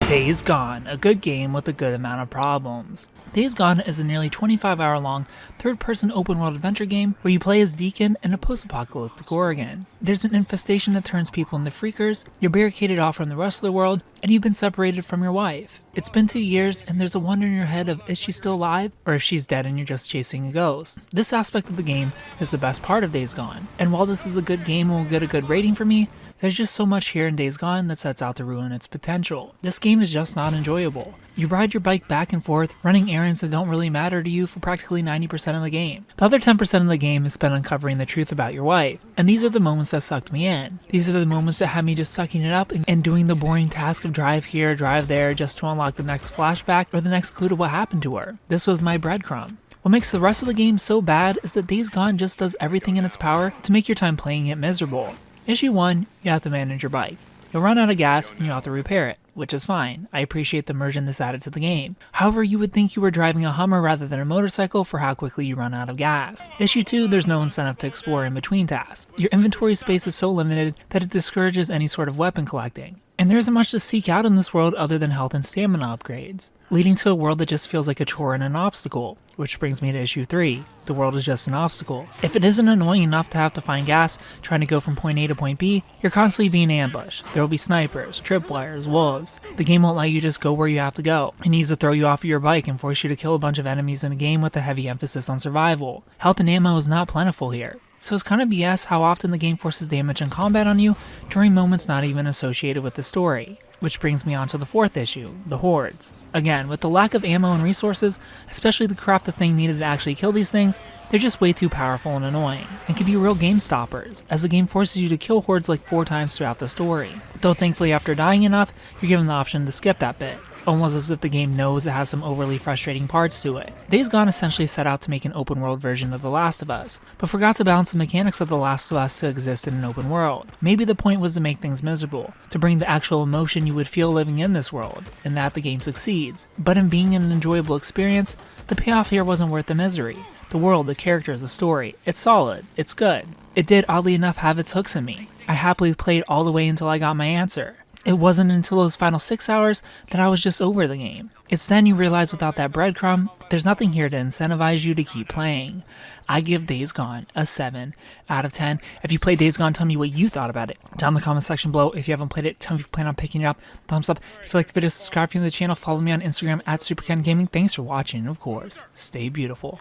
Days Gone, a good game with a good amount of problems. Days Gone is a nearly 25-hour-long, third-person open-world adventure game where you play as Deacon in a post-apocalyptic Oregon. There's an infestation that turns people into freakers, you're barricaded off from the rest of the world, and you've been separated from your wife. It's been 2 years, and there's a wonder in your head of is she still alive, or if she's dead and you're just chasing a ghost. This aspect of the game is the best part of Days Gone, and while this is a good game and will get a good rating for me, there's just so much here in Days Gone that sets out to ruin its potential. This game is just not enjoyable. You ride your bike back and forth, running errands that don't really matter to you for practically 90% of the game. The other 10% of the game is spent uncovering the truth about your wife, and these are the moments that sucked me in. These are the moments that had me just sucking it up and doing the boring task of drive here, drive there, just to unlock the next flashback or the next clue to what happened to her. This was my breadcrumb. What makes the rest of the game so bad is that Days Gone just does everything in its power to make your time playing it miserable. Issue 1, you have to manage your bike. You'll run out of gas and you'll have to repair it, which is fine. I appreciate the immersion this added to the game. However, you would think you were driving a Hummer rather than a motorcycle for how quickly you run out of gas. Issue 2, there's no incentive to explore in between tasks. Your inventory space is so limited that it discourages any sort of weapon collecting. And there isn't much to seek out in this world other than health and stamina upgrades, leading to a world that just feels like a chore and an obstacle. Which brings me to issue 3, the world is just an obstacle. If it isn't annoying enough to have to find gas trying to go from point A to point B, you're constantly being ambushed. There will be snipers, tripwires, wolves. The game won't let you just go where you have to go. It needs to throw you off of your bike and force you to kill a bunch of enemies in a game with a heavy emphasis on survival. Health and ammo is not plentiful here. So it's kind of BS how often the game forces damage and combat on you during moments not even associated with the story. Which brings me on to the 4th issue, the hordes. Again, with the lack of ammo and resources, especially the crap the thing needed to actually kill these things, they're just way too powerful and annoying, and can be real game stoppers, as the game forces you to kill hordes like 4 times throughout the story. Though thankfully after dying enough, you're given the option to skip that bit. Almost as if the game knows it has some overly frustrating parts to it. Days Gone essentially set out to make an open world version of The Last of Us, but forgot to balance the mechanics of The Last of Us to exist in an open world. Maybe the point was to make things miserable, to bring the actual emotion you would feel living in this world, and that the game succeeds. But in being an enjoyable experience, the payoff here wasn't worth the misery. The world, the characters, the story, it's solid, it's good. It did oddly enough have its hooks in me. I happily played all the way until I got my answer. It wasn't until those final 6 hours that I was just over the game. It's then you realize without that breadcrumb, there's nothing here to incentivize you to keep playing. I give Days Gone a 7 out of 10. If you played Days Gone, tell me what you thought about it down in the comment section below. If you haven't played it, tell me if you plan on picking it up. Thumbs up. If you liked the video, subscribe if you're new to the channel. Follow me on Instagram at Superkengaming. Thanks for watching, and of course, stay beautiful.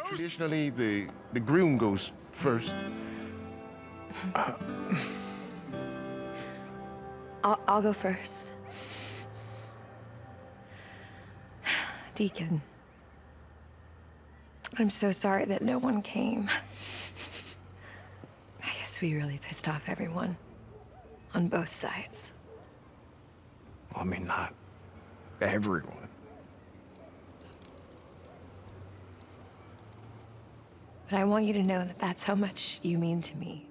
Traditionally, the groom goes first. I'll go first. Deacon, I'm so sorry that no one came. I guess we really pissed off everyone. On both sides. Well, I mean, not everyone. But I want you to know that that's how much you mean to me.